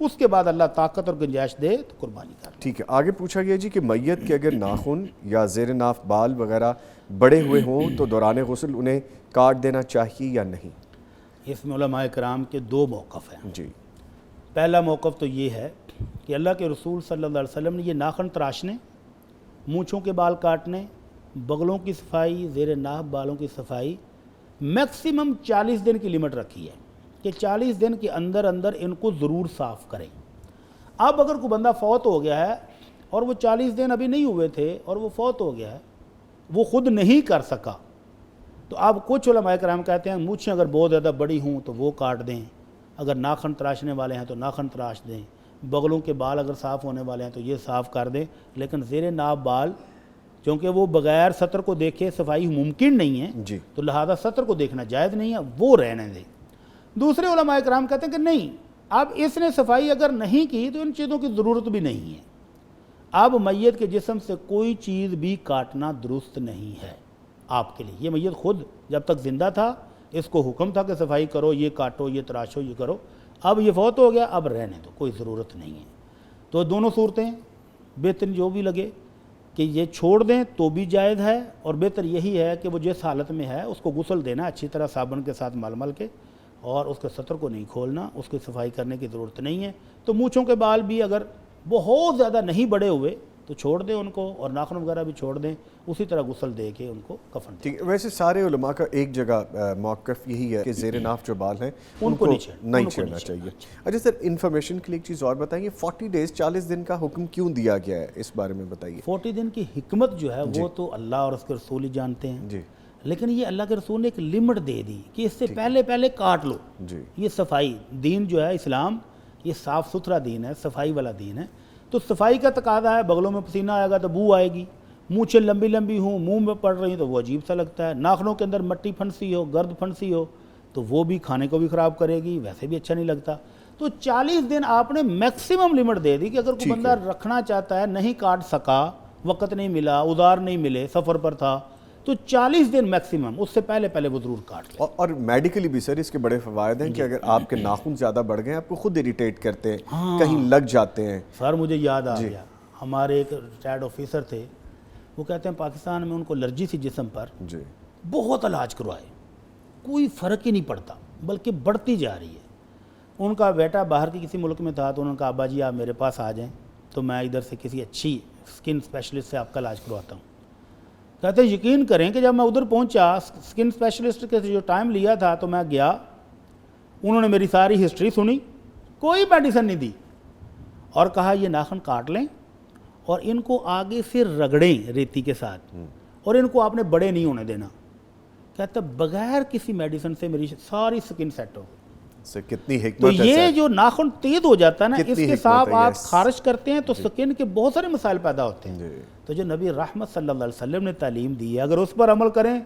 [SPEAKER 2] اس کے بعد اللہ طاقت اور گنجائش دے تو قربانی کر لیں۔
[SPEAKER 1] ٹھیک ہے۔ آگے پوچھا گیا جی کہ میت کے اگر ناخن یا زیر ناف بال وغیرہ بڑے ہوئے ہوں تو دوران غسل انہیں کاٹ دینا چاہیے یا نہیں؟
[SPEAKER 2] اس میں علماء کرام کے 2 موقف ہیں۔
[SPEAKER 1] جی،
[SPEAKER 2] پہلا موقف تو یہ ہے کہ اللہ کے رسول صلی اللہ علیہ وسلم نے یہ ناخن تراشنے، مونچھوں کے بال کاٹنے، بغلوں کی صفائی، زیر ناف بالوں کی صفائی میکسیمم 40 دن کی لمٹ رکھی ہے کہ 40 دن کے اندر اندر ان کو ضرور صاف کریں۔ اب اگر کوئی بندہ فوت ہو گیا ہے اور وہ 40 دن ابھی نہیں ہوئے تھے اور وہ فوت ہو گیا ہے، وہ خود نہیں کر سکا، تو اب کچھ علماء کرام کہتے ہیں مونچھیں اگر بہت زیادہ بڑی ہوں تو وہ کاٹ دیں، اگر ناخن تراشنے والے ہیں تو ناخن تراش دیں، بغلوں کے بال اگر صاف ہونے والے ہیں تو یہ صاف کر دیں، لیکن زیر ناف بال چونکہ وہ بغیر سطر کو دیکھے صفائی ممکن نہیں ہے،
[SPEAKER 1] جی،
[SPEAKER 2] تو لہذا سطر کو دیکھنا جائز نہیں ہے، وہ رہنے دیں۔ دوسرے علماء کرام کہتے ہیں کہ نہیں، اب اس نے صفائی اگر نہیں کی تو ان چیزوں کی ضرورت بھی نہیں ہے، اب میت کے جسم سے کوئی چیز بھی کاٹنا درست نہیں ہے آپ کے لیے۔ یہ میت خود جب تک زندہ تھا اس کو حکم تھا کہ صفائی کرو، یہ کاٹو، یہ تراشو، یہ کرو، اب یہ فوت ہو گیا، اب رہنے دو، کوئی ضرورت نہیں ہے۔ تو دونوں صورتیں بہترین جو بھی لگے کہ یہ چھوڑ دیں تو بھی جائز ہے، اور بہتر یہی ہے کہ وہ جس حالت میں ہے اس کو غسل دینا اچھی طرح صابن کے ساتھ مل مل کے، اور اس کے سطر کو نہیں کھولنا، اس کی صفائی کرنے کی ضرورت نہیں ہے۔ تو مونچھوں کے بال بھی اگر بہت زیادہ نہیں بڑے ہوئے تو چھوڑ دیں ان کو، اور ناخن وغیرہ بھی چھوڑ دیں، اسی طرح غسل دے کے ان کو کفن دیں۔
[SPEAKER 1] ٹھیک ہے۔ ویسے سارے علماء کا ایک جگہ موقف یہی ہے کہ زیر ناف جو بال ہیں
[SPEAKER 2] ان کو نہیں
[SPEAKER 1] چھیڑنا چاہیے۔ اچھا سر، انفارمیشن کے لیے ایک چیز اور بتائیے، 40 ڈیز 40 دن کا حکم کیوں دیا گیا ہے، اس بارے میں بتائیے۔
[SPEAKER 2] 40 دن کی حکمت جو ہے وہ تو اللہ اور اس کے رسول ہی جانتے ہیں،
[SPEAKER 1] جی،
[SPEAKER 2] لیکن یہ اللہ کے رسول نے ایک لمٹ دے دی کہ اس سے پہلے کاٹ لو۔
[SPEAKER 1] جی،
[SPEAKER 2] یہ صفائی دین جو ہے اسلام، یہ صاف ستھرا دین ہے، صفائی والا دین ہے، تو صفائی کا تقاضا ہے، بغلوں میں پسینہ آئے گا تو بو آئے گی، مونچھیں لمبی لمبی ہوں، منہ میں پڑ رہی ہیں تو وہ عجیب سا لگتا ہے، ناخنوں کے اندر مٹی پھنسی ہو، گرد پھنسی ہو تو وہ بھی کھانے کو بھی خراب کرے گی، ویسے بھی اچھا نہیں لگتا۔ تو 40 دن آپ نے میکسیمم لمٹ دے دی کہ اگر کوئی بندہ رکھنا چاہتا ہے، نہیں کاٹ سکا، وقت نہیں ملا، ادار نہیں ملے، سفر پر تھا، تو 40 دن میکسیمم، اس سے پہلے وہ ضرور کاٹ لے۔
[SPEAKER 1] اور میڈیکلی بھی سر اس کے بڑے فوائد ہیں کہ اگر آپ کے ناخن زیادہ بڑھ گئے آپ کو خود اریٹیٹ کرتے ہیں، کہیں لگ جاتے ہیں۔
[SPEAKER 2] سر مجھے یاد آ گیا، ہمارے ایک ریٹائرڈ آفیسر تھے، وہ کہتے ہیں پاکستان میں ان کو الرجی تھی جسم پر، بہت علاج کروائے، کوئی فرق ہی نہیں پڑتا بلکہ بڑھتی جا رہی ہے۔ ان کا بیٹا باہر کی کسی ملک میں تھا تو انہوں نے کہا ابا جی آپ میرے پاس آ جائیں تو میں ادھر سے کسی اچھی سکن اسپیشلسٹ سے آپ کا علاج کرواتا ہوں۔ کہتے ہیں یقین کریں کہ جب میں ادھر پہنچا، سکن اسپیشلسٹ کے جو ٹائم لیا تھا تو میں گیا، انہوں نے میری ساری ہسٹری سنی، کوئی میڈیسن نہیں دی، اور کہا یہ ناخن کاٹ لیں اور ان کو آگے سے رگڑیں ریتی کے ساتھ، اور ان کو آپ نے بڑے نہیں ہونے دینا۔ کہتا بغیر کسی میڈیسن سے میری ساری سکن سیٹ ہو گئی۔
[SPEAKER 1] کتنی
[SPEAKER 2] تو
[SPEAKER 1] حکمت ہے
[SPEAKER 2] یہ جو ناخن تیز ہو جاتا ہے نا، اس
[SPEAKER 1] کتنی
[SPEAKER 2] کے
[SPEAKER 1] حکمت
[SPEAKER 2] ساتھ
[SPEAKER 1] ہے،
[SPEAKER 2] آپ
[SPEAKER 1] yes۔
[SPEAKER 2] خارش کرتے ہیں تو سکن کے بہت سارے مسائل پیدا ہوتے ہیں۔
[SPEAKER 1] جی۔
[SPEAKER 2] تو جو نبی رحمت صلی اللہ علیہ وسلم نے تعلیم دی ہے، اگر اس پر عمل کریں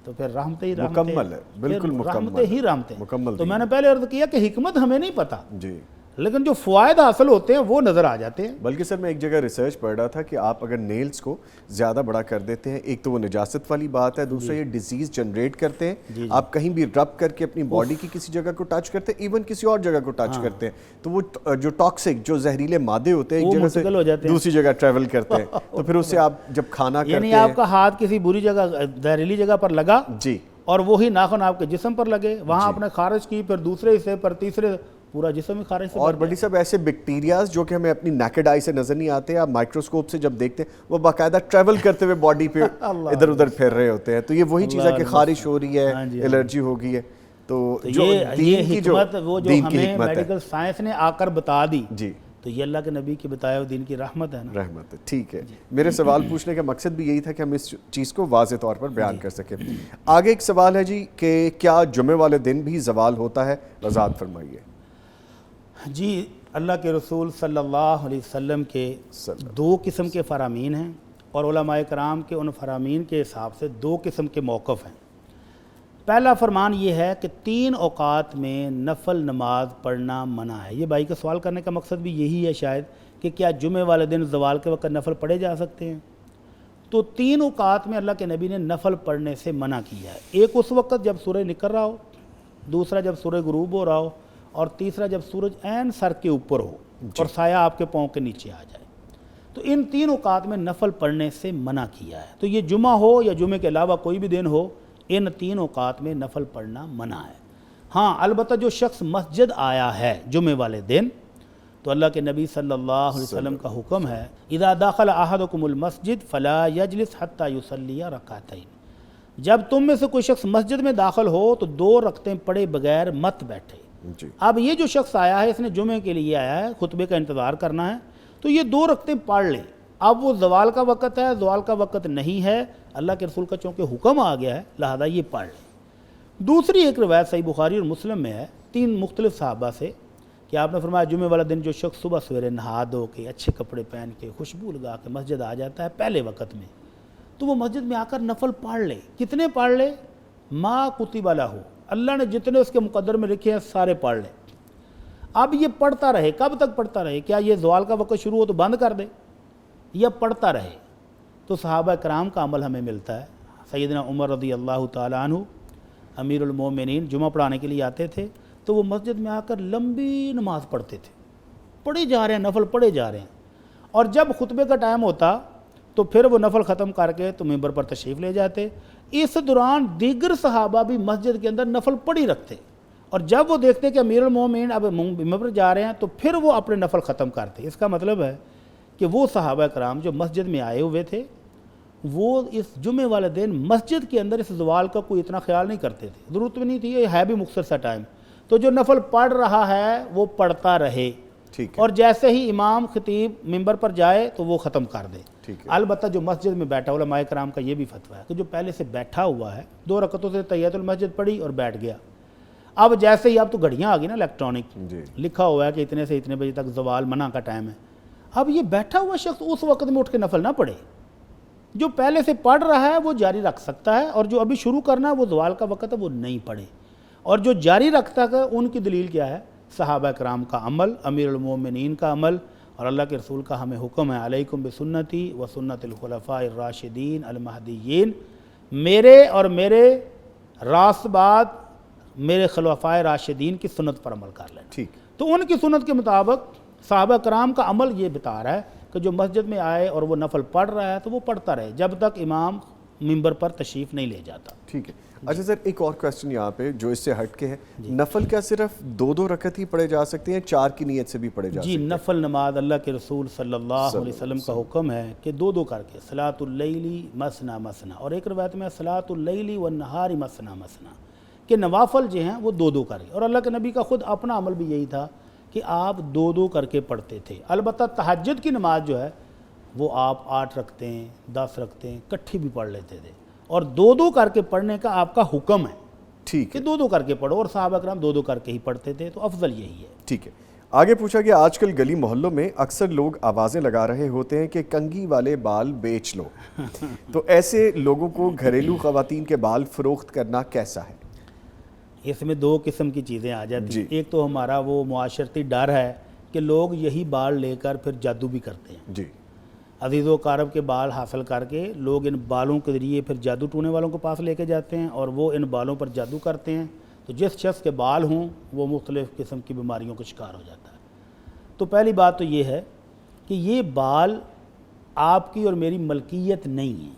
[SPEAKER 2] تو پھر رحمتیں ہی رحمتیں،
[SPEAKER 1] مکمل ہے، بالکل
[SPEAKER 2] پھر
[SPEAKER 1] مکمل
[SPEAKER 2] رحمتیں ہی رحمتیں۔
[SPEAKER 1] مکمل
[SPEAKER 2] تو میں نے پہلے عرض کیا کہ حکمت ہمیں نہیں پتہ،
[SPEAKER 1] جی۔
[SPEAKER 2] لیکن جو فوائد حاصل ہوتے ہیں وہ نظر آ جاتے ہیں۔
[SPEAKER 1] بلکہ سر میں ایک جگہ ریسرچ پڑھ رہا تھا کہ آپ اگر نیلز کو زیادہ بڑا کر دیتے ہیں، ایک تو وہ نجاست والی بات ہے، دوسرا یہ ڈیزیز جنریٹ کرتے ہیں، آپ کہیں بھی رب کر کے اپنی باڈی کی کسی جگہ کو ٹچ کرتے ہیں، ایون کسی اور جگہ کو ٹچ کرتے ہیں تو وہ جو ٹاکسک جو زہریلے مادے ہوتے ہیں ایک جگہ سے دوسری جگہ ٹریول کرتے ہیں، تو پھر اس سے آپ جب کھانا کرتے ہیں،
[SPEAKER 2] یعنی آپ کا ہاتھ کسی بری جگہ زہریلی جگہ پر لگا
[SPEAKER 1] جی،
[SPEAKER 2] اور وہی ناخن آپ کے جسم پر لگے، وہاں آپ نے خارج کی، پھر دوسرے حصے پر، تیسرے، پورا جسم ہی خارج سے۔
[SPEAKER 1] اور بڑی صاحب ایسے بیکٹیریاز جو کہ ہمیں اپنی نیکڈ آئی سے نظر نہیں آتے، آپ مائکروسکوپ سے جب دیکھتے ہیں وہ باقاعدہ ٹریول کرتے ہوئے باڈی پہ ادھر ادھر پھیر رہے ہوتے ہیں، تو یہ وہی چیز ہے کہ خارش ہو رہی ہے، الرجی ہو گئی ہے۔ تو
[SPEAKER 2] یہ حکمت وہ جو ہمیں میڈیکل سائنس نے آ کر بتا دی،
[SPEAKER 1] جی،
[SPEAKER 2] تو یہ اللہ کے نبی کے بتائے ہوئے دین کی رحمت ہے نا۔
[SPEAKER 1] رحمت ہے، ٹھیک ہے۔ میرے سوال پوچھنے کا مقصد بھی یہی تھا کہ ہم اس چیز کو واضح طور پر بیان کر سکیں۔ آگے ایک سوال ہے جی کہ کیا جمعے والے دن بھی زوال ہوتا ہے؟ وضاحت فرمائیے۔
[SPEAKER 2] جی، اللہ کے رسول صلی اللہ علیہ وسلم کے 2 قسم کے فرامین ہیں، اور علماء کرام کے ان فرامین کے حساب سے 2 قسم کے موقف ہیں۔ پہلا فرمان یہ ہے کہ 3 اوقات میں نفل نماز پڑھنا منع ہے۔ یہ بھائی کا سوال کرنے کا مقصد بھی یہی ہے شاید کہ کیا جمعے والے دن زوال کے وقت نفل پڑھے جا سکتے ہیں؟ تو 3 اوقات میں اللہ کے نبی نے نفل پڑھنے سے منع کیا ہے۔ ایک اس وقت جب سورج نکل رہا ہو، دوسرا جب سورج غروب ہو رہا ہو، اور تیسرا جب سورج عین سر کے اوپر ہو اور سایہ آپ کے پاؤں کے نیچے آ جائے۔ تو ان 3 اوقات میں نفل پڑھنے سے منع کیا ہے۔ تو یہ جمعہ ہو یا جمعے کے علاوہ کوئی بھی دن ہو، ان 3 اوقات میں نفل پڑھنا منع ہے۔ ہاں البتہ جو شخص مسجد آیا ہے جمعے والے دن، تو اللہ کے نبی صلی اللہ علیہ وسلم کا حکم ہے اذا دخل احدکم المسجد فلا یجلس حتی یصلی رکعتین، جب تم میں سے کوئی شخص مسجد میں داخل ہو تو 2 رکعتیں پڑھے بغیر مت بیٹھے۔ اب یہ جو شخص آیا ہے، اس نے جمعے کے لیے آیا ہے، خطبے کا انتظار کرنا ہے، تو یہ 2 رکعتیں پڑھ لے۔ اب وہ زوال کا وقت ہے، زوال کا وقت نہیں ہے، اللہ کے رسول کا چونکہ حکم آ گیا ہے لہذا یہ پڑھ لے۔ دوسری ایک روایت صحیح بخاری اور مسلم میں ہے 3 مختلف صحابہ سے کہ آپ نے فرمایا جمعے والا دن جو شخص صبح سویرے نہا دھو کے اچھے کپڑے پہن کے خوشبو لگا کے مسجد آ جاتا ہے پہلے وقت میں، تو وہ مسجد میں آ کر نفل پڑھ لے۔ کتنے پڑھ لے؟ ما کتب لہ، اللہ نے جتنے اس کے مقدر میں لکھے ہیں سارے پڑھ لے۔ اب یہ پڑھتا رہے، کب تک پڑھتا رہے؟ کیا یہ زوال کا وقت شروع ہو تو بند کر دے، یا پڑھتا رہے؟ تو صحابہ کرام کا عمل ہمیں ملتا ہے۔ سیدنا عمر رضی اللہ تعالیٰ عنہ امیر المومنین جمعہ پڑھانے کے لیے آتے تھے تو وہ مسجد میں آ کر لمبی نماز پڑھتے تھے، پڑھے جا رہے ہیں، نفل پڑھے جا رہے ہیں، اور جب خطبے کا ٹائم ہوتا تو پھر وہ نفل ختم کر کے تو ممبر پر تشریف لے جاتے۔ اس دوران دیگر صحابہ بھی مسجد کے اندر نفل پڑھی رکھتے، اور جب وہ دیکھتے کہ امیر المومنین اب ممبر پر جا رہے ہیں تو پھر وہ اپنے نفل ختم کرتے۔ اس کا مطلب ہے کہ وہ صحابہ کرام جو مسجد میں آئے ہوئے تھے وہ اس جمعے والے دن مسجد کے اندر اس زوال کا کوئی اتنا خیال نہیں کرتے تھے، ضرورت بھی نہیں تھی، یہ ہے بھی مختصر سا ٹائم، تو جو نفل پڑھ رہا ہے وہ پڑھتا رہے، اور جیسے ہی امام خطیب ممبر پر جائے تو وہ ختم کر دے۔ البتہ جو مسجد میں بیٹھا، علماء کرام کا یہ بھی فتویٰ ہے کہ جو پہلے سے بیٹھا ہوا ہے 2 رکعتوں سے تحیۃ المسجد پڑھی اور بیٹھ گیا، اب جیسے ہی اب تو گھڑیاں آ گئی نا الیکٹرانک، لکھا ہوا ہے کہ اتنے سے اتنے بجے تک زوال منع کا ٹائم ہے، اب یہ بیٹھا ہوا شخص اس وقت میں اٹھ کے نفل نہ پڑھے، جو پہلے سے پڑھ رہا ہے وہ جاری رکھ سکتا ہے، اور جو ابھی شروع کرنا ہے وہ زوال کا وقت ہے وہ نہیں پڑھے، اور جو جاری رکھتا ہے ان کی دلیل کیا ہے؟ صحابہ کرام کا عمل، امیر المومنین کا عمل، اور اللہ کے رسول کا ہمیں حکم ہے علیکم بسنتی و سنت الخلفاء الراشدین المہدیین، میرے اور میرے راست بعد میرے خلفائے راشدین کی سنت پر عمل کر لیں۔
[SPEAKER 1] ٹھیک،
[SPEAKER 2] تو ان کی سنت کے مطابق صحابہ کرام کا عمل یہ بتا رہا ہے کہ جو مسجد میں آئے اور وہ نفل پڑھ رہا ہے تو وہ پڑھتا رہے جب تک امام ممبر پر تشریف نہیں لے جاتا۔
[SPEAKER 1] ٹھیک ہے۔ اچھا سر، ایک اور کوسچن یہاں پہ جو اس سے ہٹ کے ہے، نفل کیا صرف 2 رکعت ہی پڑھے جا سکتے ہیں، 4 کی نیت سے بھی پڑھے جا سکتے
[SPEAKER 2] جی،
[SPEAKER 1] ہیں؟
[SPEAKER 2] نفل نماز اللہ کے رسول صلی اللہ علیہ وسلم کا حکم ہے کہ 2 کر کے، صلاۃ اللیلی مثنا مثنا، اور ایک روایت میں صلاۃ اللیلی والنہار مثنا مثنا، کہ نوافل جو ہیں وہ 2 کر کے، اور اللہ کے نبی کا خود اپنا عمل بھی یہی تھا کہ آپ 2 کر کے پڑھتے تھے۔ البتہ تہجد کی نماز جو ہے وہ آپ 8 رکھتے ہیں، 10 رکھتے ہیں، کٹھی بھی پڑھ لیتے تھے، اور 2 کر کے پڑھنے کا آپ کا حکم ہے
[SPEAKER 1] ٹھیک
[SPEAKER 2] کہ
[SPEAKER 1] ہے،
[SPEAKER 2] 2 کر کے پڑھو، اور صحابہ کرام 2 کر کے ہی پڑھتے تھے، تو افضل یہی ہے۔
[SPEAKER 1] ٹھیک ہے۔ آگے پوچھا گیا، آج کل گلی محلوں میں اکثر لوگ آوازیں لگا رہے ہوتے ہیں کہ کنگھی والے بال بیچ لو، تو ایسے لوگوں کو گھریلو خواتین کے بال فروخت کرنا کیسا ہے؟
[SPEAKER 2] اس میں 2 قسم کی چیزیں آ جاتی
[SPEAKER 1] جی۔
[SPEAKER 2] ہیں۔ ایک تو ہمارا وہ معاشرتی ڈر ہے کہ لوگ یہی بال لے کر پھر جادو بھی کرتے ہیں،
[SPEAKER 1] جی
[SPEAKER 2] عزیز و اقارب کے بال حاصل کر کے لوگ ان بالوں کے ذریعے پھر جادو ٹونے والوں کے پاس لے کے جاتے ہیں، اور وہ ان بالوں پر جادو کرتے ہیں، تو جس شخص کے بال ہوں وہ مختلف قسم کی بیماریوں کا شکار ہو جاتا ہے۔ تو پہلی بات تو یہ ہے کہ یہ بال آپ کی اور میری ملکیت نہیں ہیں،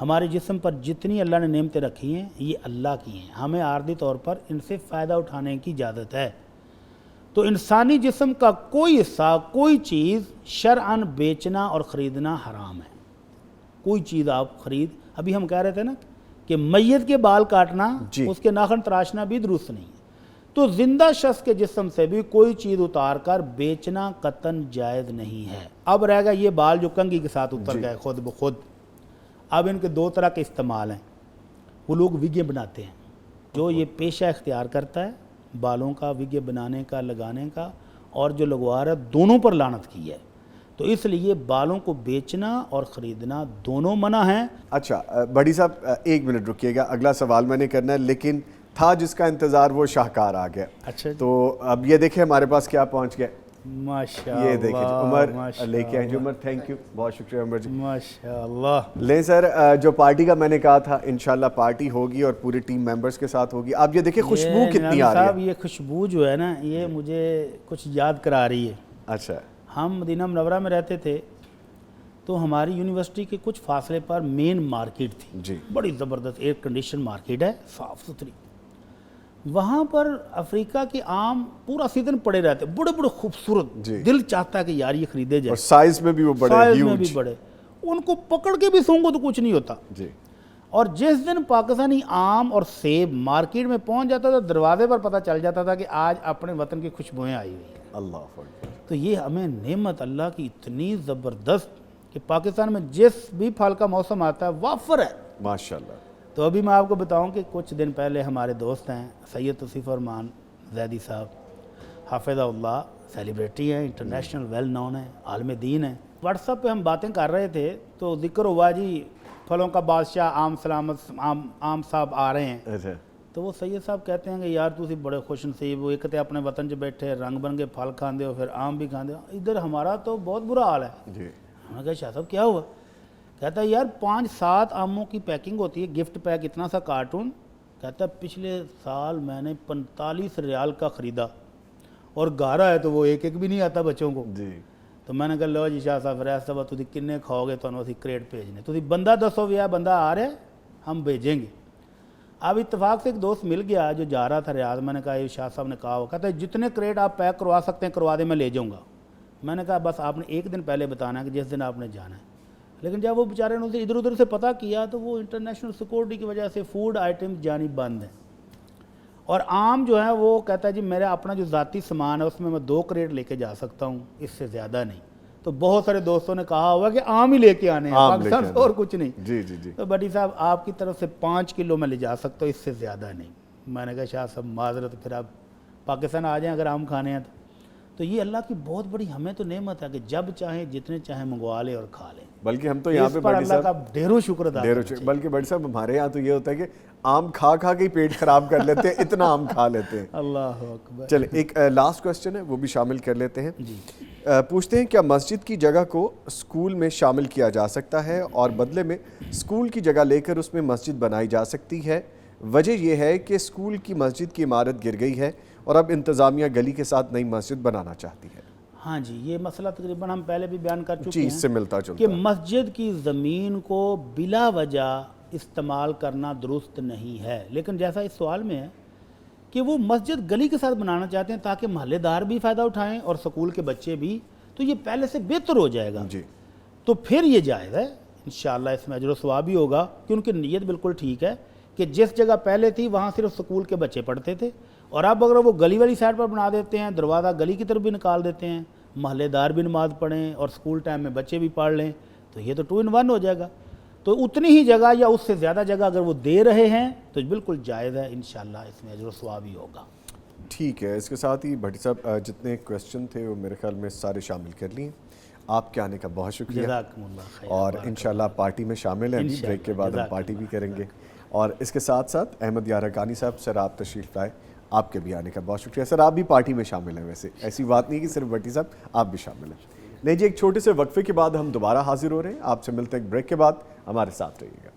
[SPEAKER 2] ہمارے جسم پر جتنی اللہ نے نعمتیں رکھی ہیں یہ اللہ کی ہیں، ہمیں عارضی طور پر ان سے فائدہ اٹھانے کی اجازت ہے۔ تو انسانی جسم کا کوئی حصہ، کوئی چیز شرعاً بیچنا اور خریدنا حرام ہے۔ کوئی چیز آپ ابھی ہم کہہ رہے تھے نا کہ میت کے بال کاٹنا،
[SPEAKER 1] جی،
[SPEAKER 2] اس کے ناخن تراشنا بھی درست نہیں ہے، تو زندہ شخص کے جسم سے بھی کوئی چیز اتار کر بیچنا قطعاً جائز نہیں ہے۔ اب رہ گا یہ بال جو کنگھی کے ساتھ اتر گئے خود بخود، اب ان کے 2 طرح کے استعمال ہیں۔ وہ لوگ وگیں بناتے ہیں، جو یہ پیشہ اختیار کرتا ہے بالوں کا، وگیں بنانے کا، لگانے کا، اور جو لگوا رہا ہے، دونوں پر لعنت کی ہے۔ تو اس لیے بالوں کو بیچنا اور خریدنا دونوں منع ہیں۔
[SPEAKER 1] اچھا بڑی صاحب 1 منٹ رکیے گا، اگلا سوال میں نے کرنا ہے، لیکن تھا جس کا انتظار وہ شاہکار آ گیا۔
[SPEAKER 2] اچھا،
[SPEAKER 1] تو اب یہ دیکھیں ہمارے پاس کیا پہنچ گیا،
[SPEAKER 2] ماشاء
[SPEAKER 1] یہ دیکھیں
[SPEAKER 2] اللہ،
[SPEAKER 1] عمر لے کے آئیں جی۔ عمر تھینک یو، بہت شکریہ عمر جی۔
[SPEAKER 2] ماشاء اللہ۔
[SPEAKER 1] لیں سر، جو پارٹی کا میں نے کہا تھا انشاءاللہ پارٹی ہوگی اور پوری ٹیم ممبرز کے ساتھ ہوگی۔ آپ یہ دیکھیں خوشبو کتنی
[SPEAKER 2] نظامی
[SPEAKER 1] آ رہی
[SPEAKER 2] صاحب،
[SPEAKER 1] ہے۔
[SPEAKER 2] یہ خوشبو جو ہے نا یہ مجھے کچھ یاد کرا رہی ہے۔
[SPEAKER 1] اچھا
[SPEAKER 2] ہم مدینہ منورہ میں رہتے تھے تو ہماری یونیورسٹی کے کچھ فاصلے پر مین مارکیٹ تھی،
[SPEAKER 1] جی،
[SPEAKER 2] بڑی زبردست ایئر کنڈیشن مارکیٹ ہے، صاف ستھری۔ وہاں پر افریقہ کے آم پورا سیزن پڑے رہتے، بڑے بڑے خوبصورت،
[SPEAKER 1] جی،
[SPEAKER 2] دل چاہتا ہے کہ یار یہ خریدے جائے،
[SPEAKER 1] اور سائز میں بھی وہ بڑے
[SPEAKER 2] سائز میں بھی
[SPEAKER 1] ہیوج۔
[SPEAKER 2] بڑے، ان کو پکڑ کے بھی سونگو تو کچھ نہیں ہوتا۔
[SPEAKER 1] جی،
[SPEAKER 2] اور جس دن پاکستانی آم اور سیب مارکیٹ میں پہنچ جاتا تھا، دروازے پر پتہ چل جاتا تھا کہ آج اپنے وطن کی خوشبوئیں آئی ہوئی ہیں۔
[SPEAKER 1] اللہ اکبر۔
[SPEAKER 2] تو یہ ہمیں نعمت اللہ کی اتنی زبردست کہ پاکستان میں جس بھی پھل کا موسم آتا ہے وافر ہے۔
[SPEAKER 1] ماشاءاللہ۔
[SPEAKER 2] تو ابھی میں آپ کو بتاؤں کہ کچھ دن پہلے ہمارے دوست ہیں سید توصیف الرحمان زیدی صاحب، حافظ اللہ، سیلیبریٹی ہیں، انٹرنیشنل ویل نون ہیں، عالم دین ہیں۔ واٹس ایپ پہ ہم باتیں کر رہے تھے تو ذکر ہوا جی پھلوں کا بادشاہ عام سلامت عام صاحب آ رہے ہیں۔
[SPEAKER 1] اچھا،
[SPEAKER 2] تو وہ سید صاحب کہتے ہیں کہ یار تسی بڑے خوش نصیب ہو، ایک تے اپنے وطن 'چ بیٹھے رنگ برنگے پھل کھاندے ہو، پھر آم بھی کھاندے ہو، ادھر ہمارا تو بہت برا حال ہے۔
[SPEAKER 1] جی،
[SPEAKER 2] میں نے کہا شاہ صاحب کیا ہوا؟ کہتا ہے یار 5-7 آموں کی پیکنگ ہوتی ہے، گفٹ پیک اتنا سا کارٹون۔ کہتا ہے پچھلے سال میں نے 45 ریال کا خریدا، اور گارا ہے تو وہ ایک بھی نہیں آتا بچوں کو۔
[SPEAKER 1] جی،
[SPEAKER 2] تو میں نے کہا لو جی شاہ صاحب ریاست صاحب تسی کنے کھاؤ گے، تو اسی کریٹ بھیجنے، تسی بندہ دسو بھی ہے، بندہ آ رہا ہے ہم بھیجیں گے۔ اب اتفاق سے ایک دوست مل گیا جو جا رہا تھا ریاض، میں نے کہا یہ شاہ صاحب نے کہا ہو، کہتا ہے جتنے کریٹ آپ پیک کروا سکتے ہیں کروا دیں، میں لے جاؤں گا۔ میں نے کہا بس آپ نے 1 دن پہلے بتانا ہے کہ جس دن آپ نے جانا ہے۔ لیکن جب وہ بیچارے نے اسے ادھر ادھر سے پتہ کیا تو وہ انٹرنیشنل سیکورٹی کی وجہ سے فوڈ آئٹم جانی بند ہیں، اور عام جو ہے وہ کہتا ہے جی میرا اپنا جو ذاتی سامان ہے اس میں 2 کریٹ لے کے جا سکتا ہوں، اس سے زیادہ نہیں۔ تو بہت سارے دوستوں نے کہا ہوا کہ عام ہی لے کے آنے ہیں پاکستان سے، اور کچھ نہیں۔
[SPEAKER 1] جی جی جی،
[SPEAKER 2] تو بٹی صاحب آپ کی طرف سے 5 کلو میں لے جا سکتا ہوں، اس سے زیادہ نہیں۔ میں نے کہا شاہ صاحب معذرت، پھر آپ پاکستان آ جائیں اگر آم کھانے ہیں تو یہ اللہ کی بہت بڑی ہمیں تو نعمت ہے کہ جب چاہیں جتنے چاہیں منگوا لیں اور کھا لیں.
[SPEAKER 1] بلکہ ہم تو یہاں پہ
[SPEAKER 2] اس پر
[SPEAKER 1] بڑی
[SPEAKER 2] اللہ کا
[SPEAKER 1] صاحب
[SPEAKER 2] ڈھیروں شکر ادا کرنا چاہیے.
[SPEAKER 1] بلکہ بڑی صاحب ہمارے یہاں تو یہ ہوتا ہے کہ آم کھا کھا کے ہی پیٹ خراب کر لیتے ہیں, اتنا آم کھا لیتے ہیں.
[SPEAKER 2] اللہ اکبر.
[SPEAKER 1] چلیں ایک لاسٹ کوسچن ہے وہ بھی شامل کر لیتے ہیں.
[SPEAKER 2] جی
[SPEAKER 1] پوچھتے ہیں کیا مسجد کی جگہ کو اسکول میں شامل کیا جا سکتا ہے اور بدلے میں اسکول کی جگہ لے کر اس میں مسجد بنائی جا سکتی ہے؟ وجہ یہ ہے کہ اسکول کی مسجد کی عمارت گر گئی ہے اور اب انتظامیہ گلی کے ساتھ نئی مسجد بنانا چاہتی ہے.
[SPEAKER 2] ہاں جی, یہ مسئلہ تقریباً ہم پہلے بھی بیان کر چکے
[SPEAKER 1] جی,
[SPEAKER 2] ہیں
[SPEAKER 1] اس سے ملتا
[SPEAKER 2] کہ
[SPEAKER 1] جلتا.
[SPEAKER 2] مسجد کی زمین کو بلا وجہ استعمال کرنا درست نہیں ہے, لیکن جیسا اس سوال میں ہے کہ وہ مسجد گلی کے ساتھ بنانا چاہتے ہیں تاکہ محلے دار بھی فائدہ اٹھائیں اور سکول کے بچے بھی, تو یہ پہلے سے بہتر ہو جائے گا.
[SPEAKER 1] جی
[SPEAKER 2] تو پھر یہ جائز ہے انشاءاللہ, اس میں اجر و ثواب بھی ہوگا کہ ان کی نیت بالکل ٹھیک ہے کہ جس جگہ پہلے تھی وہاں صرف سکول کے بچے پڑھتے تھے, اور اب اگر وہ گلی والی سائڈ پر بنا دیتے ہیں, دروازہ گلی کی طرف بھی نکال دیتے ہیں, محلے دار بھی نماز پڑھیں اور سکول ٹائم میں بچے بھی پڑھ لیں, تو یہ تو 2 in 1 ہو جائے گا. تو اتنی ہی جگہ یا اس سے زیادہ جگہ اگر وہ دے رہے ہیں تو بالکل جائز ہے انشاءاللہ, اس میں اجر و ثواب ہی ہوگا.
[SPEAKER 1] ٹھیک ہے. اس کے ساتھ ہی بھٹی صاحب جتنے کویسچن تھے وہ میرے خیال میں سارے شامل کر لیے. آپ کے آنے کا بہت شکریہ,
[SPEAKER 2] جزاکم اللہ خیر.
[SPEAKER 1] اور انشاءاللہ پارٹی میں شامل ہیں. ابھی بریک کے بعد ہم پارٹی بھی کریں گے. اور اس کے ساتھ ساتھ احمد یار حقانی صاحب, سر آپ تشریف لائے, آپ کے بھی آنے کا بہت شکریہ. سر آپ بھی پارٹی میں شامل ہیں, ویسے ایسی بات نہیں کہ صرف بھٹی صاحب آپ بھی شامل ہیں. نہیں جی, ایک چھوٹے سے وقفے کے بعد ہم دوبارہ حاضر ہو رہے ہیں. آپ سے ملتے ہیں ایک بریک کے بعد, ہمارے ساتھ رہیے گا.